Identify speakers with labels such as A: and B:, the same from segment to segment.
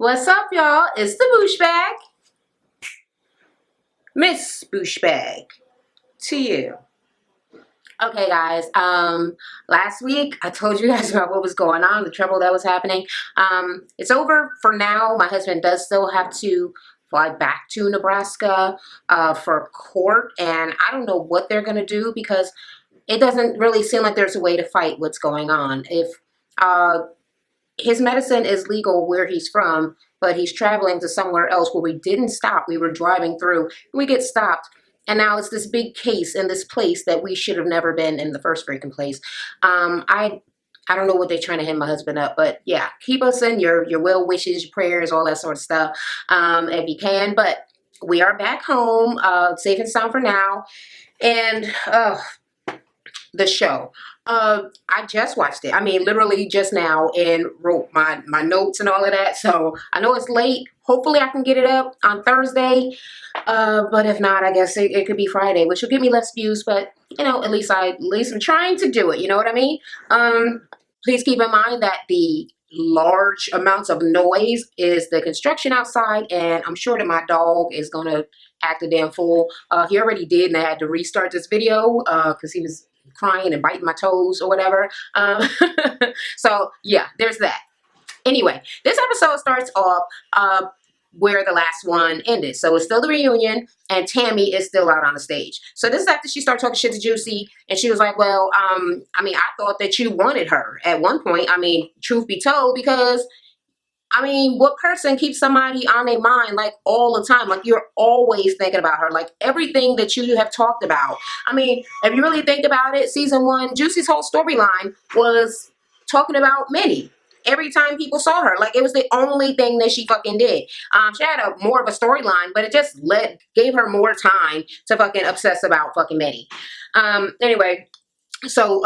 A: What's up, y'all? It's the Boosh Bag. Miss Boosh Bag. To you. Okay, guys. Last week I told you guys about what was going on, the trouble that was happening. It's over for now. My husband does still have to fly back to Nebraska for court, and I don't know what they're gonna do because it doesn't really seem like there's a way to fight what's going on. If his medicine is legal where he's from, but he's traveling to somewhere else where we didn't stop. We were driving through, we get stopped, and now it's this big case in this place that we should have never been in the first freaking place. I don't know what they're trying to hand my husband up, but yeah, keep us in your well wishes, prayers, all that sort of stuff, if you can. But we are back home, safe and sound for now, and the show. I just watched it. I mean, literally just now, and wrote my notes and all of that. So I know it's late. Hopefully I can get it up on Thursday. But if not, I guess it could be Friday, which will give me less views. But you know, at least I'm trying to do it. You know what I mean? Please keep in mind that the large amounts of noise is the construction outside, and I'm sure that my dog is gonna act a damn fool. He already did, and I had to restart this video because he was crying and biting my toes or whatever. So yeah, there's that. Anyway, this episode starts off where the last one ended. So it's still the reunion, and Tammy is still out on the stage. So this is after she started talking shit to Juicy, and she was like, well, I mean, I thought that you wanted her at one point. I mean, truth be told, because I mean, what person keeps somebody on their mind like all the time? Like you're always thinking about her, like everything that you have talked about. I mean, if you really think about it, season one, Juicy's whole storyline was talking about Minnie. Every time people saw her, like it was the only thing that she fucking did. She had more of a storyline, but it just gave her more time to fucking obsess about fucking Minnie. Anyway, so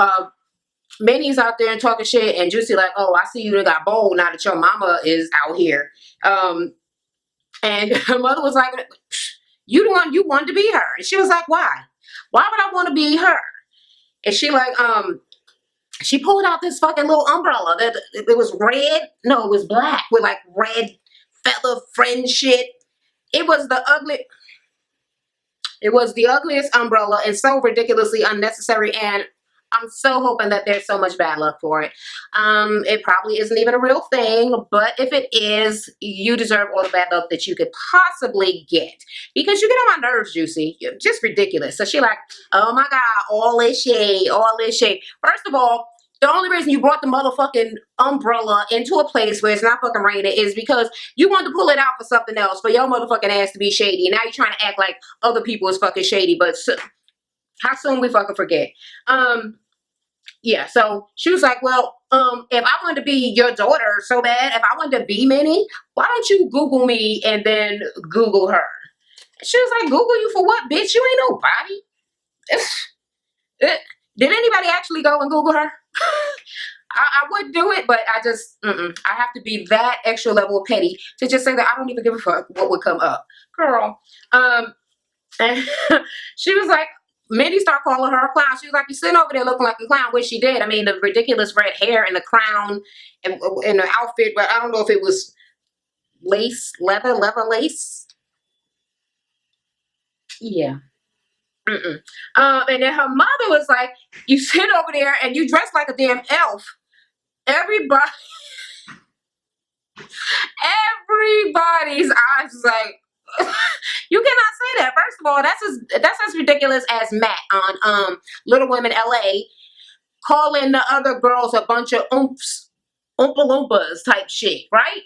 A: Minnie's out there and talking shit, and Juicy like, oh, I see you done got bold now that your mama is out here. And her mother was like, you the one, you wanted to be her. And she was like, why? Why would I want to be her? And she like, she pulled out this fucking little umbrella that it was red. No, it was black with like red feather friend shit. It was the ugliest umbrella and so ridiculously unnecessary, and I'm so hoping that there's so much bad luck for it. It probably isn't even a real thing, but if it is, you deserve all the bad luck that you could possibly get. Because you get on my nerves, Juicy. You're just ridiculous. So she like, oh my God, all this shade, all this shade. First of all, the only reason you brought the motherfucking umbrella into a place where it's not fucking raining is because you wanted to pull it out for something else, for your motherfucking ass to be shady. And now you're trying to act like other people is fucking shady, but how soon we fucking forget? Yeah, so she was like, well, if I wanted to be your daughter so bad, if I wanted to be Minnie, why don't you Google me and then Google her? She was like, Google you for what, bitch? You ain't nobody. Did anybody actually go and Google her? I would do it, but I just, I have to be that extra level of petty to just say that I don't even give a fuck what would come up. Girl. And she was like, Minnie started calling her a clown. She was like, you're sitting over there looking like a clown, which she did. I mean, the ridiculous red hair and the crown and the outfit, but I don't know if it was lace, leather lace. Yeah. And then her mother was like, you sit over there and you dress like a damn elf. Everybody's eyes was like, you cannot say that. First of all, that's as ridiculous as Matt on Little Women LA calling the other girls a bunch of oompa loompas type shit, right?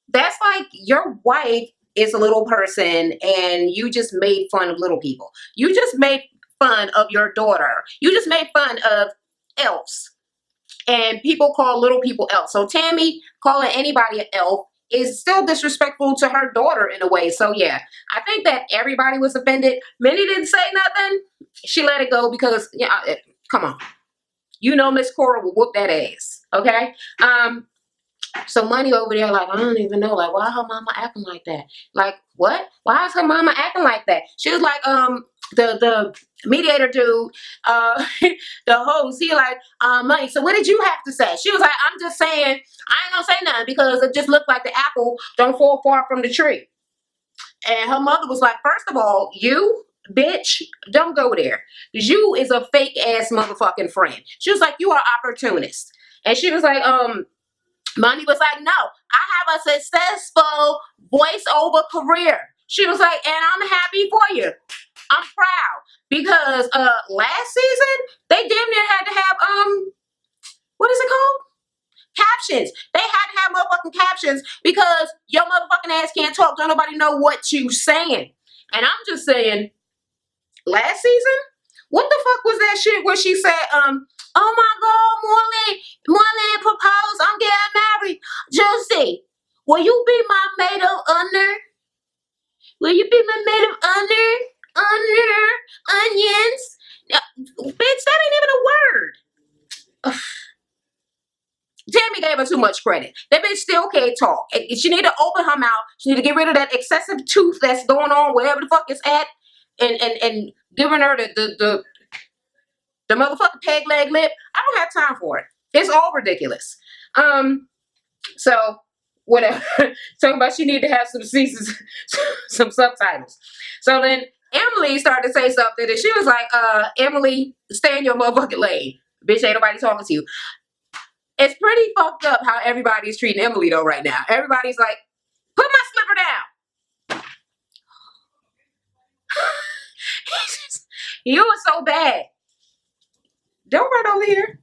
A: That's like your wife is a little person and you just made fun of little people. You just made fun of your daughter. You just made fun of elves. And people call little people elves. So Tammy calling anybody an elf is still disrespectful to her daughter in a way. So yeah, I think that everybody was offended. Minnie didn't say nothing. She let it go because, yeah, come on. You know Miss Cora will whoop that ass, okay? So Money over there like, I don't even know, like, why her mama acting like that? Like, what? Why is her mama acting like that? She was like, the mediator dude, the host, he like, Money, so what did you have to say? She was like, I'm just saying, I ain't gonna say nothing because it just looked like the apple don't fall far from the tree. And her mother was like, first of all, you, bitch, don't go there. You is a fake ass motherfucking friend. She was like, you are opportunist. And she was like, Money was like, no, I have a successful voiceover career. She was like, and I'm happy for you. I'm proud because last season they damn near had to have what is it called? Captions. They had to have motherfucking captions because your motherfucking ass can't talk. Don't nobody know what you saying. And I'm just saying, last season, what the fuck was that shit where she said, oh my God, Marlene proposed, I'm getting married. Josie, will you be my maid of honor? Will you be my maid of honor? Onions? Bitch, that ain't even a word. Ugh. Tammy gave her too much credit. That bitch still can't talk. She need to open her mouth. She need to get rid of that excessive tooth that's going on wherever the fuck it's at, and giving her the motherfucking peg leg lip. I don't have time for it. It's all ridiculous. So whatever. Talking about she need to have some subtitles. So then Emily started to say something, and she was like, Emily, stay in your motherfucking lane. Bitch, ain't nobody talking to you. It's pretty fucked up how everybody's treating Emily though right now. Everybody's like, put my slipper down. You was so bad. Don't run over here.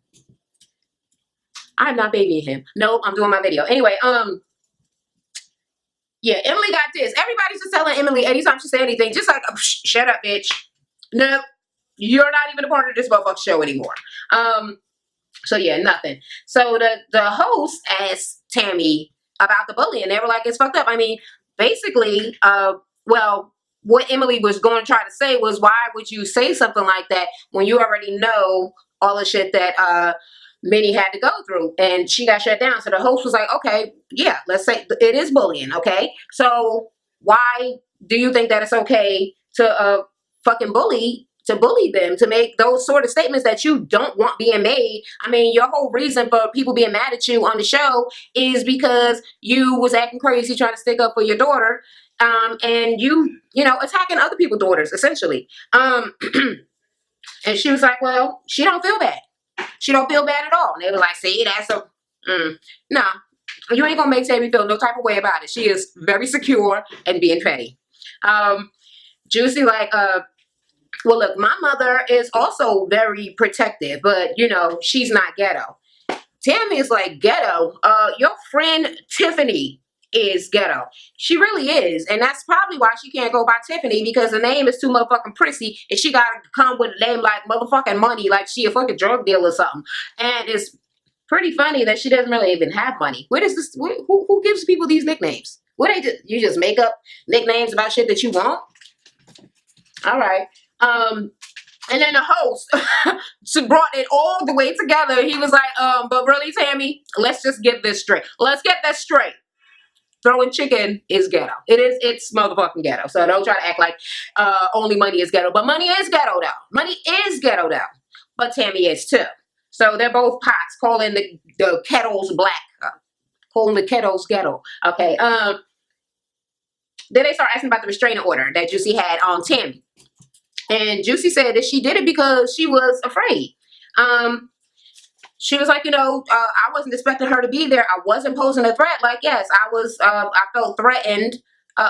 A: I'm not babying him. Nope, I'm doing my video. Anyway, yeah, Emily got this. Everybody's just telling Emily anytime she say anything, just like, oh, shut up, bitch. Nope, you're not even a part of this motherfucking show anymore. So yeah, nothing. So the host asked Tammy about the bullying. They were like, it's fucked up. I mean, basically, well, what Emily was going to try to say was, why would you say something like that when you already know all the shit that Minnie had to go through? And she got shut down. So the host was like, okay, yeah, let's say it is bullying, okay? So why do you think that it's okay to fucking bully them, to make those sort of statements that you don't want being made? I mean, your whole reason for people being mad at you on the show is because you was acting crazy trying to stick up for your daughter, and you know, attacking other people's daughters, essentially. And she was like, well, she don't feel bad. She don't feel bad at all. And they were like, see, that's a, nah, you ain't gonna make Tammy feel no type of way about it. She is very secure and being petty. Juicy, like, well, look, my mother is also very protective, but, you know, she's not ghetto. Tammy is like, ghetto? Your friend Tiffany is ghetto. She really is. And that's probably why she can't go by Tiffany, because the name is too motherfucking prissy, and she got to come with a name like motherfucking Money, like she a fucking drug dealer or something. And it's pretty funny that she doesn't really even have money. Where does this, who gives people these nicknames? What, you just make up nicknames about shit that you want? All right. And then the host brought it all the way together. He was like, but really, Tammy, let's just get this straight. Let's get that straight. Throwing chicken is ghetto. It's motherfucking ghetto. So don't try to act like only Money is ghetto. But Money is ghetto though. Money is ghetto though. But Tammy is too. So they're both pots, calling the kettles black. Calling the kettles ghetto. Okay. Then they start asking about the restraining order that Juicy had on Tammy. And Juicy said that she did it because she was afraid. She was like, you know, I wasn't expecting her to be there. I wasn't posing a threat. Like, yes, I felt threatened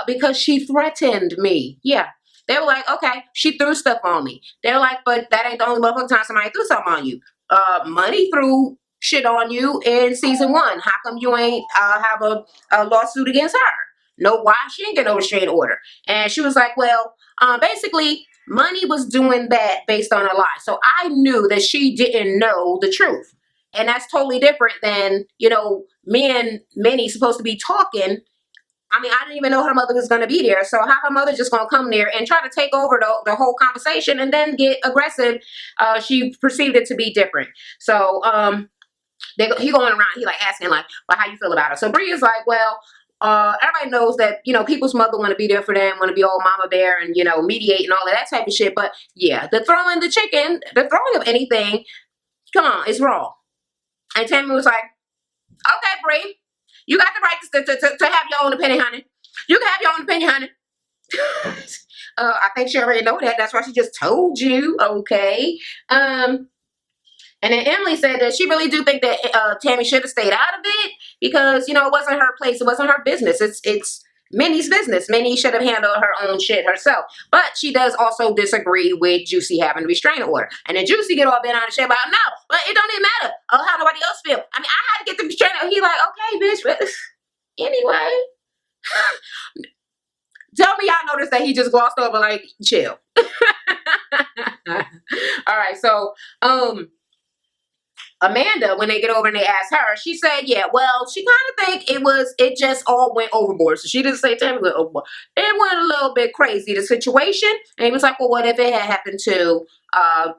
A: because she threatened me. Yeah. They were like, okay, she threw stuff on me. They were like, but that ain't the only motherfucking time somebody threw something on you. Money threw shit on you in season 1. How come you ain't have a lawsuit against her? No, why? She ain't get no restraining order. And she was like, well, basically, Money was doing that based on a lie. So I knew that she didn't know the truth. And that's totally different than, you know, me and Minnie supposed to be talking. I mean, I didn't even know her mother was going to be there. So how her mother just going to come there and try to take over the whole conversation and then get aggressive? She perceived it to be different. So he going around, he like asking like, well, how you feel about her? So Bree is like, well, everybody knows that, you know, people's mother want to be there for them, want to be all mama bear and, you know, mediate and all of that type of shit. But yeah, the throwing the chicken, the throwing of anything, come on, it's wrong. And Tammy was like, okay, Bree, you got the right to have your own opinion, honey. You can have your own opinion, honey. I think she already know that. That's why she just told you, okay? And then Emily said that she really do think that Tammy should have stayed out of it because, you know, it wasn't her place. It wasn't her business. It's Minnie's business. Minnie should have handled her own shit herself. But she does also disagree with Juicy having a restraining order. And then Juicy get all bent out of shape about, no, but it don't even matter how nobody else feel. I mean, I had to get the restraining order. He like, okay, bitch, but anyway. Tell me y'all noticed that he just glossed over, like, chill. All right, so, Amanda, when they get over and they ask her, she said, yeah, well, she kind of think it just all went overboard. So she didn't say Tammy went overboard. It went a little bit crazy, the situation. And he was like, well, what if it had happened to,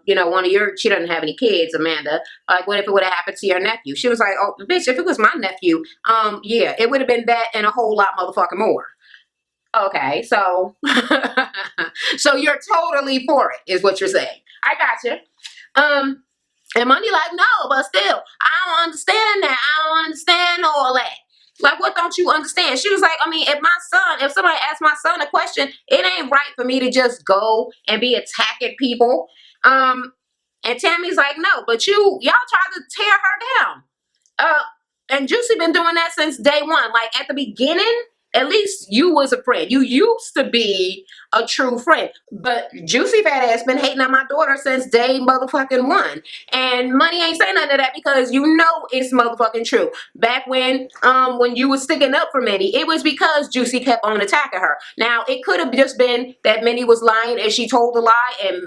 A: you know, she doesn't have any kids, Amanda. Like, what if it would have happened to your nephew? She was like, oh, bitch, if it was my nephew, yeah, it would have been that and a whole lot motherfucking more. Okay, so, so you're totally for it, is what you're saying. I got you. And Money like, no, but still, I don't understand that. I don't understand all that. Like, what don't you understand? She was like, I mean, if somebody asks my son a question, it ain't right for me to just go and be attacking people. And Tammy's like, no, but y'all tried to tear her down. And Juicy been doing that since day one. Like, at the beginning, at least you was a friend. You used to be a true friend. But Juicy fat ass been hating on my daughter since day motherfucking one. And Money ain't saying none of that because you know it's motherfucking true. Back when you was sticking up for Minnie, it was because Juicy kept on attacking her. Now, it could have just been that Minnie was lying and she told a lie and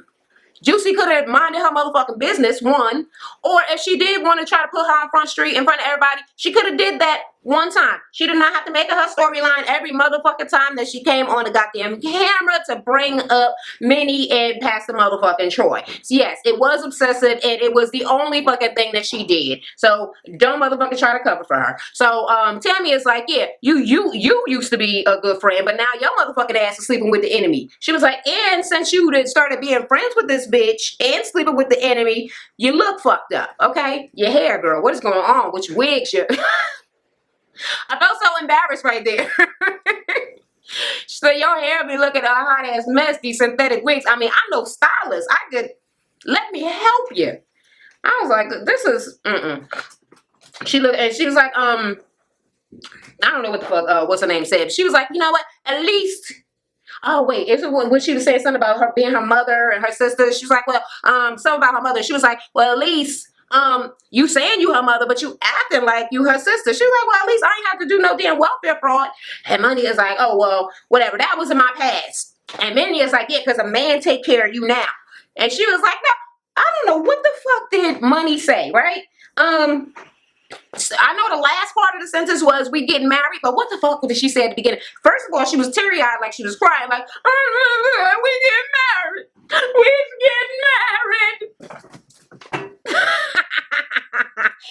A: Juicy could have minded her motherfucking business, one. Or if she did want to try to put her on Front Street in front of everybody, she could have did that one time. She did not have to make it her storyline every motherfucking time that she came on the goddamn camera to bring up Minnie and Pastor motherfucking Troy. So yes, it was obsessive and it was the only fucking thing that she did. So don't motherfucking try to cover for her. So Tammy is like, yeah, you used to be a good friend, but now your motherfucking ass is sleeping with the enemy. She was like, and since you started being friends with this bitch and sleeping with the enemy, you look fucked up, okay? Your hair, girl, what is going on? Which wigs you... I felt so embarrassed right there. So your hair be looking a hot ass mess, these synthetic wigs. I mean, I'm no stylist. Let me help you. I was like, this is, She looked, and she was like, I don't know what the fuck, what's her name said. She was like, you know what, at least, oh wait, is it when she was saying something about her being her mother and her sister? She was like, well, something about her mother. She was like, well, at least, you saying you her mother, but you acting like you her sister. She was like, well, at least I ain't have to do no damn welfare fraud. And Money is like, oh, well, whatever. That was in my past. And Minnie is like, yeah, because a man take care of you now. And she was like, no, I don't know. What the fuck did Money say, right? So I know the last part of the sentence was we getting married, but what the fuck did she say at the beginning? First of all, she was teary-eyed like she was crying, like, we get married. We getting married.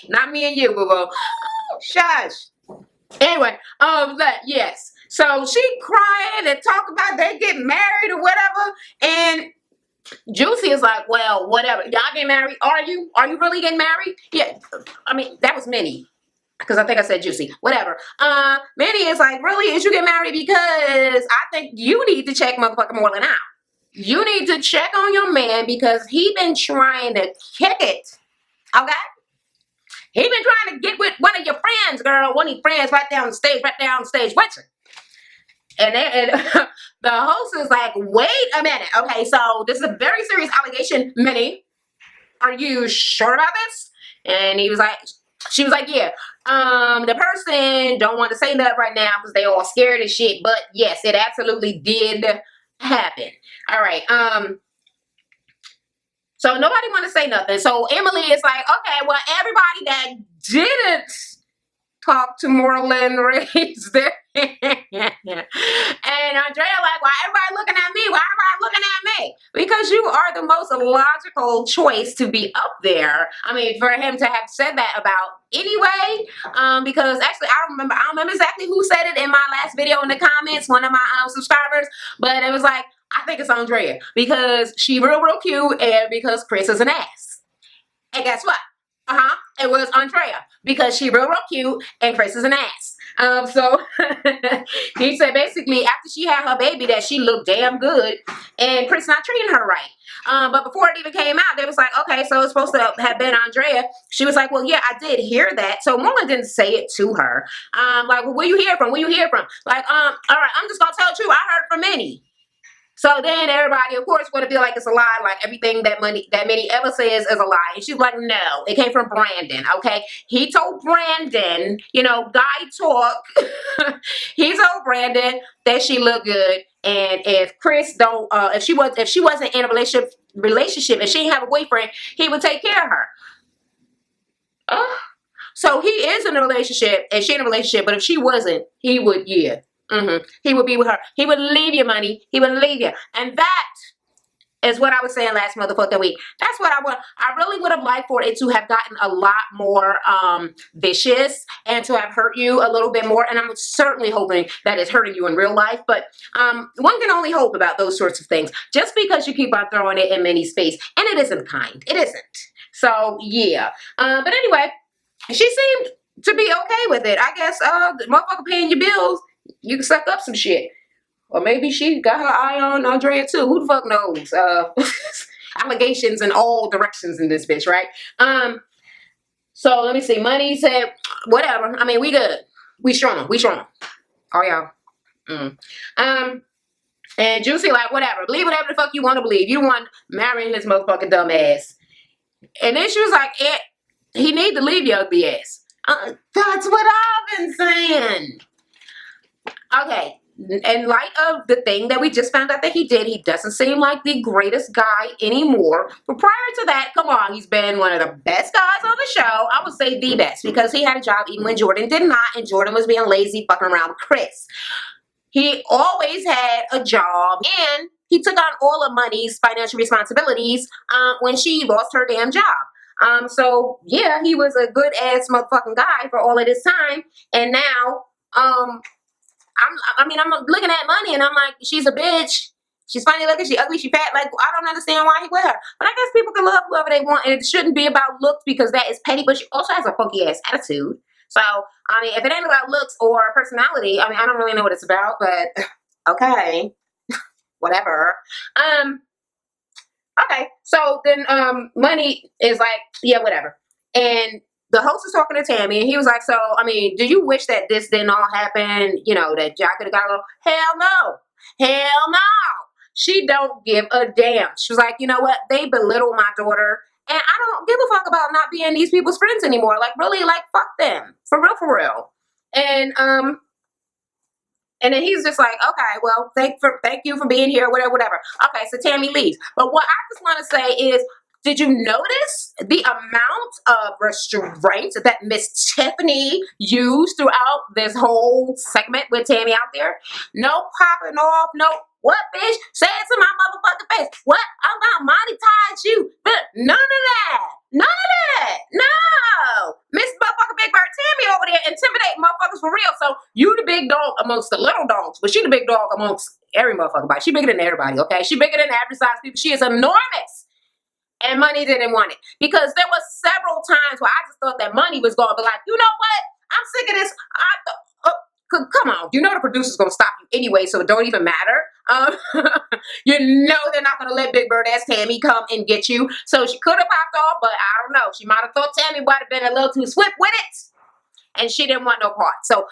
A: Not me and you, boo-boo. Shush. Anyway, yes. So she crying and talk about they get married or whatever, and Juicy is like, well, whatever. Y'all get married? Are you? Are you really getting married? Yeah. I mean, that was Minnie. Because I think I said Juicy. Whatever. Minnie is like, really? Is you get married? Because I think you need to check motherfucking Moreland out. You need to check on your man because he been trying to kick it. Okay? He been trying to get with one of your friends, girl. One of your friends right down the stage with you. And the host is like, wait a minute. Okay, so this is a very serious allegation, Minnie. Are you sure about this? And she was like, yeah. The person don't want to say that right now because they all scared as shit. But yes, it absolutely did happen. All right. So nobody want to say nothing. So Emily is like, okay, well, everybody that didn't talk to Moreland raised their hand. And Andrea like, why everybody looking at me? Why everybody looking at me? because you are the most logical choice to be up there. I mean, for him to have said that about anyway, because actually I don't remember exactly who said it in my last video in the comments, one of my subscribers, but it was like, I think it's Andrea because she real cute and because Chris is an ass. And guess what? It was Andrea because she real cute and Chris is an ass. So he said basically after she had her baby that she looked damn good and Chris not treating her right. But before it even came out, they was like, okay, so it's supposed to have been Andrea. She was like, well, yeah, I did hear that. So Marlon didn't say it to her. Like, well, where you hear from? Where you hear from? Like, all right, I'm just gonna tell you, I heard from Minnie. So then everybody, of course, going to be like it's a lie, like everything that Minnie ever says is a lie. And she's like, no, it came from Brandon, okay? He told Brandon, you know, guy talk. He told Brandon that she looked good. And if Chris don't, if she wasn't in a relationship and she didn't have a boyfriend, he would take care of her. So he is in a relationship and she in a relationship, but if she wasn't, he would, yeah. He would be with her. He would leave you, money. He would leave you. And that is what I was saying last motherfucking week. That's what I want. I really would have liked for it to have gotten a lot more vicious and to have hurt you a little bit more. And I'm certainly hoping that it's hurting you in real life. But one can only hope about those sorts of things. Just because you keep on throwing it in Minnie's face. And it isn't kind. It isn't. So, yeah. But anyway, she seemed to be okay with it. I guess the motherfucker paying your bills. You can suck up some shit. Or maybe she got her eye on Andrea too. Who the fuck knows? Allegations in all directions in this bitch, right? So let me see. Money said, whatever. I mean, we good. We strong. We strong. Oh, y'all. And Juicy like, whatever. Believe whatever the fuck you want to believe. You want marrying this motherfucking dumb ass. And then she was like, he need to leave your ugly ass. That's what I've been saying. Okay, in light of the thing that we just found out that he did, he doesn't seem like the greatest guy anymore. But prior to that, come on, he's been one of the best guys on the show. I would say the best because he had a job even when Jordan did not, and Jordan was being lazy fucking around with Chris. He always had a job, and he took on all of Money's financial responsibilities when she lost her damn job. So, yeah, he was a good-ass motherfucking guy for all of this time, and now, I'm looking at Money and I'm like, she's a bitch. She's funny looking, she ugly, she fat. Like, I don't understand why he with her. But I guess people can love whoever they want and it shouldn't be about looks because that is petty, but she also has a funky ass attitude. So, I mean, if it ain't about looks or personality, I mean, I don't really know what it's about, but okay. Whatever. Okay. So then Money is like, yeah, whatever. And the host is talking to Tammy, and he was like, so, I mean, do you wish that this didn't all happen? You know, that y'all could have got a little, hell no. Hell no. She don't give a damn. She was like, you know what? They belittle my daughter, and I don't give a fuck about not being these people's friends anymore. Like, really, like, fuck them. For real, for real. And then he's just like, okay, well, thank you for being here, whatever. Okay, so Tammy leaves. But what I just want to say is, did you notice the amount of restraint that Miss Tiffany used throughout this whole segment with Tammy out there? No popping off, no, what, bitch? Say it to my motherfucking face. What? I'm gonna monetize you. But none of that. None of that. No. Miss motherfucking Big Bird Tammy over there intimidating motherfuckers for real. So you the big dog amongst the little dogs, but she the big dog amongst every motherfucker body. She bigger than everybody, okay? She bigger than average size people. She is enormous. And Money didn't want it. Because there was several times where I just thought that Money was going to be like, you know what? I'm sick of this. Come on. You know the producer's going to stop you anyway, so it don't even matter. You know they're not going to let Big Bird ass Tammy come and get you. So she could have popped off, but I don't know. She might have thought Tammy might have been a little too swift with it. And she didn't want no part. So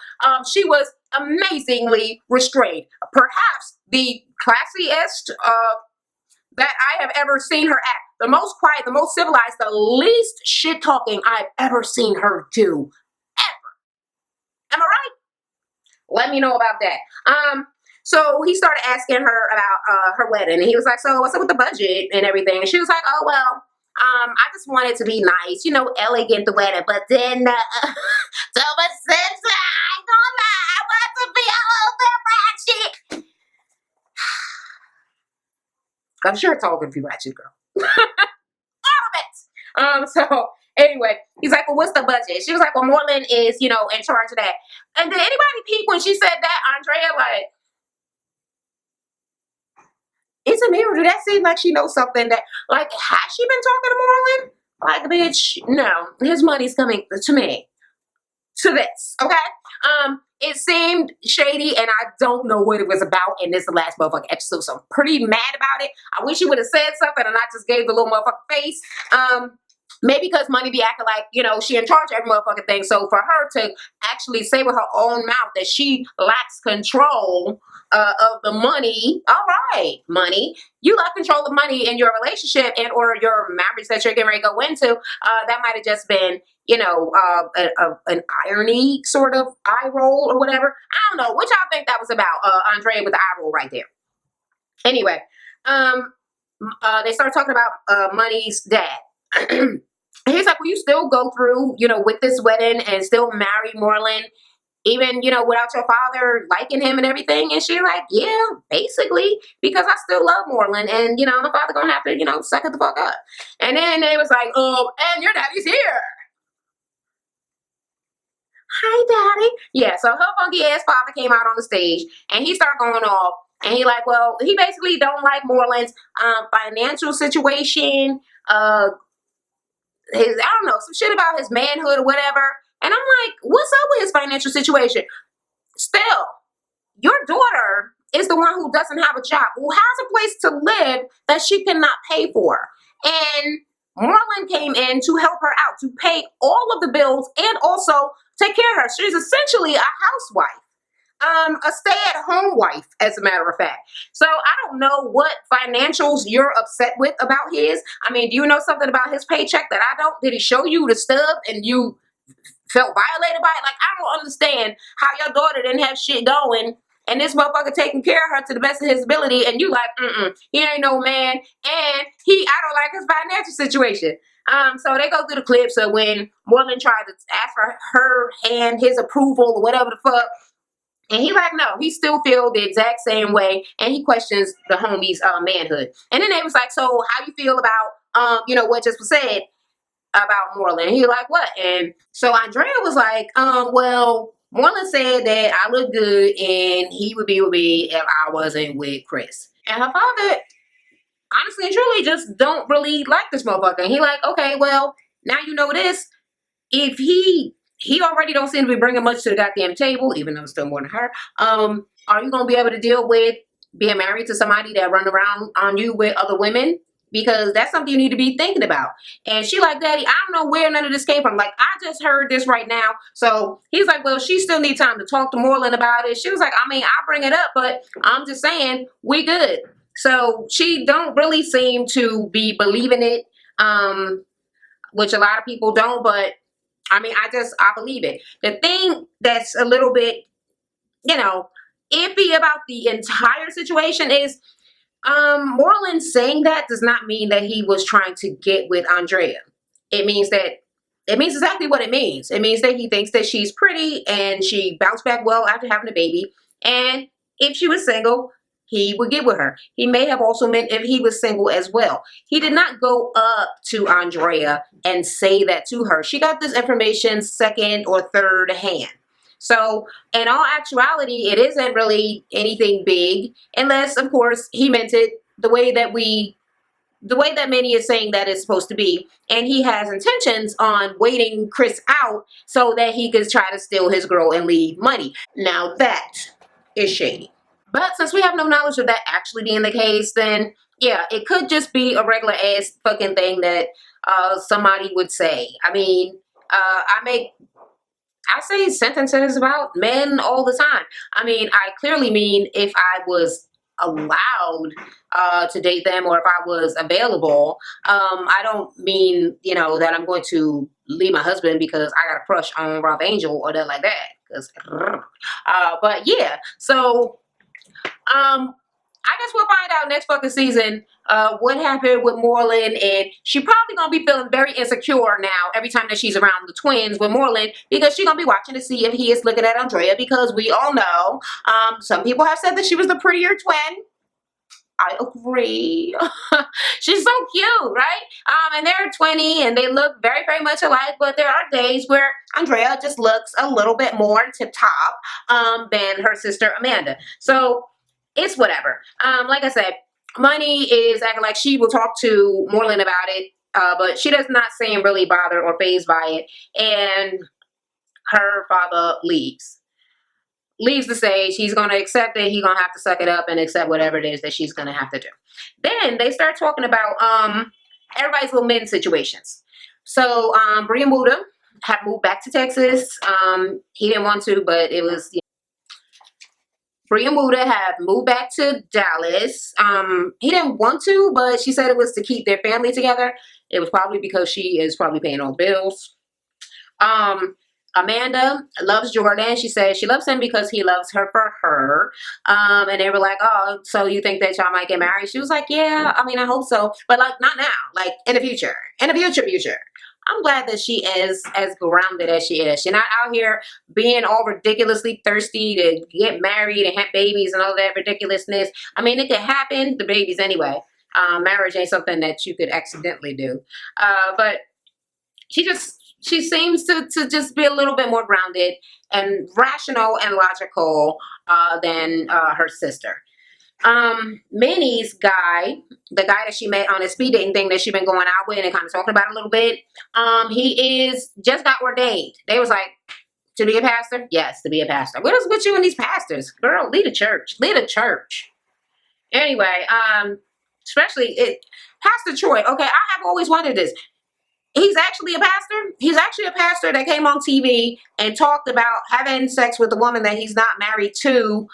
A: she was amazingly restrained. Perhaps the classiest that I have ever seen her act. The most quiet, the most civilized, the least shit talking I've ever seen her do. Ever. Am I right? Let me know about that. So he started asking her about her wedding, and he was like, so what's up with the budget and everything? And she was like, oh, well, I just wanted to be nice, you know, elegant the wedding, but then so much sense, I ain't gonna lie, I want to be a little bit ratchet. I'm sure it's all gonna be ratchet, girl. All of it. So anyway, he's like, well, what's the budget? She was like, well, Moreland is, in charge of that. And did anybody peep when she said that, Andrea? Like, is it me, or did that seem like she knows something that, like, has she been talking to Moreland? Like, bitch, no, his money's coming to me. To this, okay? It seemed shady, and I don't know what it was about in this last motherfucking episode, so I'm pretty mad about it. I wish you would have said something and not just gave the little motherfucking face. Maybe because Money be acting like, she in charge of every motherfucking thing. So for her to actually say with her own mouth that she lacks control of the money, all right, money. You lack control of money in your relationship and or your marriage that you're getting ready to go into. That might have just been, an irony sort of eye roll or whatever. I don't know. What y'all think that was about, Andrea, with the eye roll right there? Anyway, they start talking about Money's dad. He's like, will you still go through, with this wedding and still marry Moreland, even, without your father liking him and everything? And she's like, yeah, basically, because I still love Moreland, and, my father gonna have to, suck it the fuck up. And then they was like, and your daddy's here. Hi, daddy. Yeah, so her funky ass father came out on the stage, and he started going off, and he like, well, he basically don't like Moreland's financial situation, I don't know, some shit about his manhood or whatever. And I'm like, what's up with his financial situation? Still, your daughter is the one who doesn't have a job, who has a place to live that she cannot pay for. And Moreland came in to help her out, to pay all of the bills and also take care of her. She's essentially a housewife. A stay-at-home wife, as a matter of fact. So I don't know what financials you're upset with about his. I mean, do you know something about his paycheck that I don't? Did he show you the stub and you felt violated by it? Like, I don't understand how your daughter didn't have shit going and this motherfucker taking care of her to the best of his ability, and you like, he ain't no man, and I don't like his financial situation. So they go through the clips of when Moreland tried to ask for her hand, his approval, or whatever the fuck. And he like, no, he still feel the exact same way, and he questions the homie's manhood. And then they was like, so how you feel about, what just was said about Moreland? And he like, what? And so Andrea was like, well, Moreland said that I look good and he would be with me if I wasn't with Chris. And her father, honestly and truly, just don't really like this motherfucker. And he like, okay, well, now you know this. If he already don't seem to be bringing much to the goddamn table, even though it's still more than her. Are you going to be able to deal with being married to somebody that run around on you with other women? Because that's something you need to be thinking about. And she like, Daddy, I don't know where none of this came from. Like, I just heard this right now. So he's like, well, she still needs time to talk to Moreland about it. She was like, I mean, I'll bring it up, but I'm just saying, we good. So she don't really seem to be believing it, which a lot of people don't, but I mean, I believe it. The thing that's a little bit, iffy about the entire situation is Moreland saying that does not mean that he was trying to get with Andrea. It means exactly what it means. It means that he thinks that she's pretty and she bounced back well after having a baby. And if she was single, he would get with her. He may have also meant if he was single as well. He did not go up to Andrea and say that to her. She got this information second or third hand. So in all actuality, it isn't really anything big, unless, of course, he meant it the way that Minnie is saying that it's supposed to be. And he has intentions on waiting Chris out so that he could try to steal his girl and leave money. Now that is shady. But since we have no knowledge of that actually being the case, then yeah, it could just be a regular ass fucking thing that somebody would say. I mean, I say sentences about men all the time. I mean, I clearly mean if I was allowed to date them or if I was available. I don't mean, that I'm going to leave my husband because I got a crush on Rob Angel or nothing like that. But yeah, so I guess we'll find out next fucking season what happened with Moreland, and she probably gonna be feeling very insecure now every time that she's around the twins with Moreland, because she's gonna be watching to see if he is looking at Andrea, because we all know some people have said that she was the prettier twin. I agree. She's so cute, right? And they're 20 and they look very, very much alike, but there are days where Andrea just looks a little bit more tip top than her sister Amanda. So it's whatever. Like I said, Money is acting like she will talk to Moreland about it, but she does not seem really bothered or fazed by it. And her father leaves the stage. He's going to accept it. He's going to have to suck it up and accept whatever it is that she's going to have to do. Then they start talking about everybody's little men situations. So Brian Buddha had moved back to Texas. He didn't want to, but it was, Bria Muda had moved back to Dallas. He didn't want to, but she said it was to keep their family together. It was probably because she is probably paying all bills. Amanda loves Jordan. She said she loves him because he loves her for her. And they were like, oh, so you think that y'all might get married? She was like, yeah, I mean, I hope so. But like, not now, like in the future. In the future. I'm glad that she is as grounded as she is. She's not out here being all ridiculously thirsty to get married and have babies and all that ridiculousness. I mean, it could happen, the babies anyway. Marriage ain't something that you could accidentally do. But she seems to just be a little bit more grounded and rational and logical than her sister. Minnie's guy, the guy that she met on a speed dating thing that she's been going out with and kind of talking about a little bit, he is just got ordained. They was like, to be a pastor? Yes, to be a pastor. What is with you and these pastors? Girl, lead a church. Anyway, especially Pastor Troy. Okay, I have always wondered this. He's actually a pastor. He's actually a pastor that came on TV and talked about having sex with a woman that he's not married to.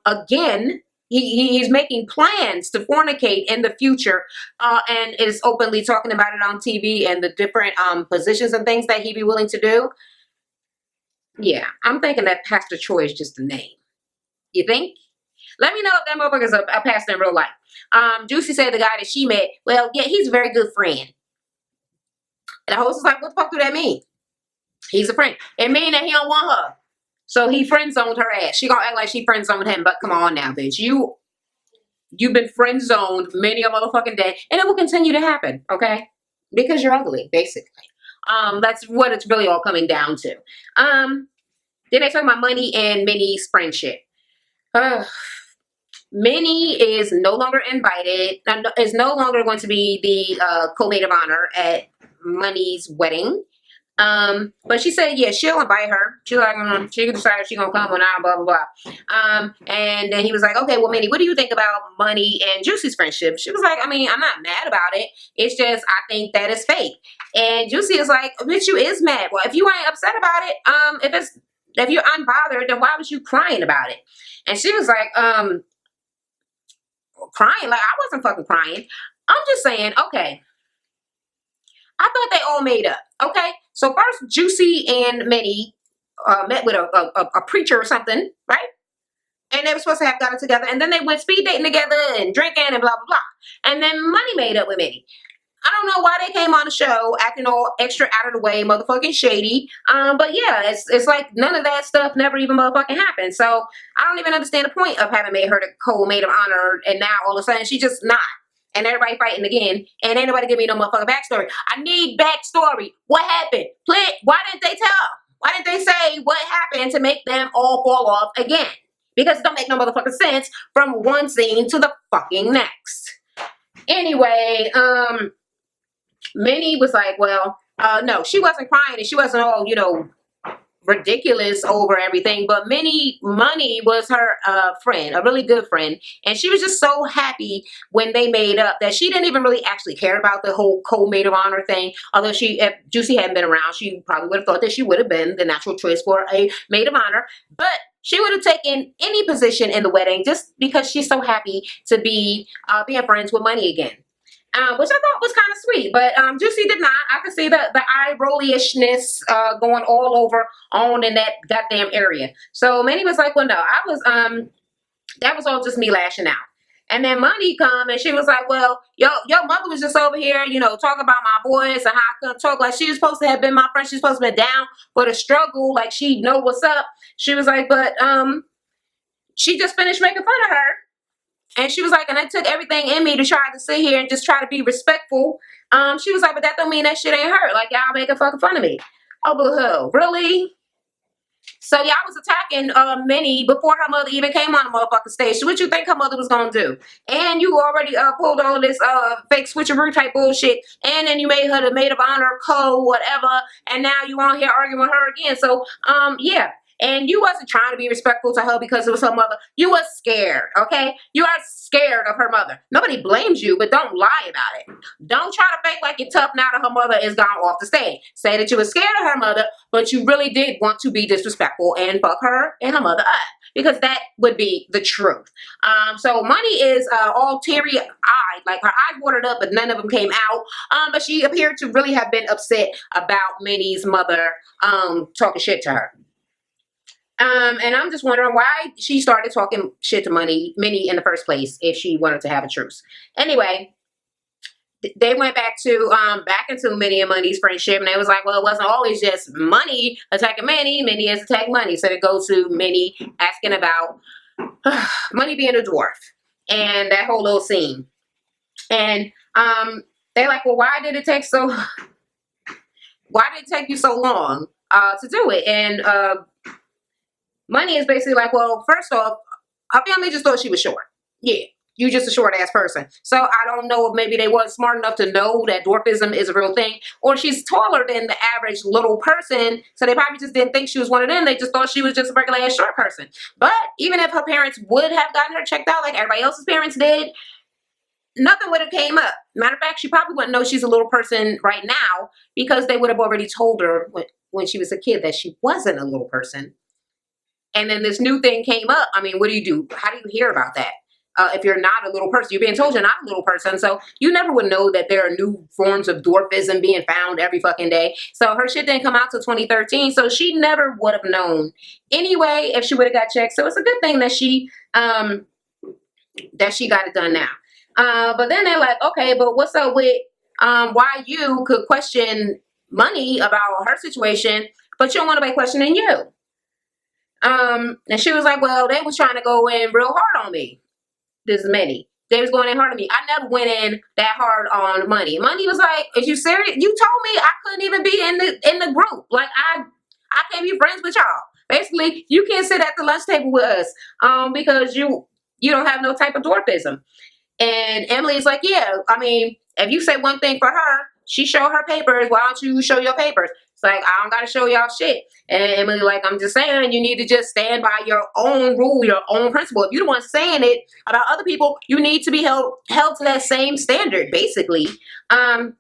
A: Again, he's making plans to fornicate in the future, and is openly talking about it on TV and the different positions and things that he'd be willing to do. Yeah, I'm thinking that Pastor Troy is just a name. You think? Let me know if that motherfucker's a pastor in real life. Juicy said the guy that she met, well, yeah, he's a very good friend. And the host was like, what the fuck do that mean? He's a friend. It mean that he don't want her. So he friend zoned her ass. She gonna act like she friend zoned him, but come on now, bitch. You've been friend zoned many a motherfucking day, and it will continue to happen, okay? Because you're ugly, basically. That's what it's really all coming down to. Then they talk about Money and Minnie's friendship. Minnie is no longer invited, is no longer going to be the co-maid of honor at Money's wedding. But she said, yeah, she'll invite her. She's like, she can decide if she's gonna come or not, blah, blah, blah. And then he was like, okay, well, Minnie, what do you think about Money and Juicy's friendship? She was like, I mean, I'm not mad about it. It's just, I think that is fake. And Juicy is like, bitch, you is mad. Well, if you ain't upset about it, if you're unbothered, then why was you crying about it? And she was like, crying? Like, I wasn't fucking crying. I'm just saying, okay, I thought they all made up. Okay, so first Juicy and Minnie met with a preacher or something, right? And they were supposed to have gotten together, and then they went speed dating together and drinking and blah blah blah. And then Money made up with Minnie. I don't know why they came on the show acting all extra out of the way, motherfucking shady. But yeah, it's like none of that stuff never even motherfucking happened. So I don't even understand the point of having made her the co-maid of honor, and now all of a sudden she's just not. And everybody fighting again, and ain't nobody give me no motherfucking backstory. I need backstory. What happened? Why didn't they tell? Why didn't they say what happened to make them all fall off again? Because it don't make no motherfucking sense from one scene to the fucking next. Anyway, Minnie was like, well, no, she wasn't crying and she wasn't all, ridiculous over everything, but Money was her friend, a really good friend, and she was just so happy when they made up that she didn't even really actually care about the whole co-maid of honor thing. Although if Juicy hadn't been around, she probably would have thought that she would have been the natural choice for a maid of honor, but she would have taken any position in the wedding just because she's so happy to be being friends with Money again. Which I thought was kind of sweet, but Juicy did not. I could see the eye rolly-ishness going all over on in that goddamn area. So Minnie was like, well, no, that was all just me lashing out. And then Money come and she was like, well, your mother was just over here, talking about my boys and how I couldn't talk. Like, she was supposed to have been my friend. She's supposed to be down for the struggle. Like, she know what's up. She was like, but she just finished making fun of her. And she was like, and it took everything in me to try to sit here and just try to be respectful. She was like, but that don't mean that shit ain't hurt. Like, y'all making fucking fun of me. Oh, boo-hoo. Really? So y'all was attacking Minnie before her mother even came on the motherfucking stage. So what you think her mother was gonna do? And you already pulled all this fake switcheroo type bullshit. And then you made her the maid of honor, whatever. And now you on here arguing with her again. So yeah. And you wasn't trying to be respectful to her because it was her mother. You was scared, okay? You are scared of her mother. Nobody blames you, but don't lie about it. Don't try to fake like you're tough now that her mother is gone off the stage. Say that you were scared of her mother, but you really did want to be disrespectful and fuck her and her mother up. Because that would be the truth. So Money is all teary-eyed. Like, her eyes watered up, but none of them came out. But she appeared to really have been upset about Minnie's mother talking shit to her. And I'm just wondering why she started talking shit to Minnie in the first place if she wanted to have a truce. Anyway, they went back into Minnie and Money's friendship, and they was like, well, it wasn't always just Money attacking Minnie. Minnie is attacking Money. So they go to Minnie asking about Money being a dwarf and that whole little scene. And they're like, well, why did it take you so long to do it? And Money is basically like, well, first off, her family just thought she was short. Yeah, you just a short-ass person. So I don't know if maybe they weren't smart enough to know that dwarfism is a real thing, or she's taller than the average little person, so they probably just didn't think she was one of them. They just thought she was just a regular-ass short person. But even if her parents would have gotten her checked out like everybody else's parents did, nothing would have came up. Matter of fact, she probably wouldn't know she's a little person right now because they would have already told her when she was a kid that she wasn't a little person. And then this new thing came up. I mean, what do you do? How do you hear about that? If you're not a little person, you're being told you're not a little person. So you never would know that there are new forms of dwarfism being found every fucking day. So her shit didn't come out till 2013. So she never would have known anyway if she would have got checked. So it's a good thing that she got it done now. But then they're like, okay, but what's up with why you could question Money about her situation, but you don't want to be questioning you? And she was like, well, they was trying to go in real hard on me. This is Minnie. They was going in hard on me. I never went in that hard on Money. Money was like, is you serious? You told me I couldn't even be in the group. Like, I can't be friends with y'all. Basically, you can't sit at the lunch table with us because you don't have no type of dwarfism. And Emily's like, yeah, I mean, if you say one thing for her, she show her papers. Why don't you show your papers? It's like, I don't got to show y'all shit. And Emily like, I'm just saying, you need to just stand by your own rule, your own principle. If you're the one saying it about other people, you need to be held to that same standard, basically. And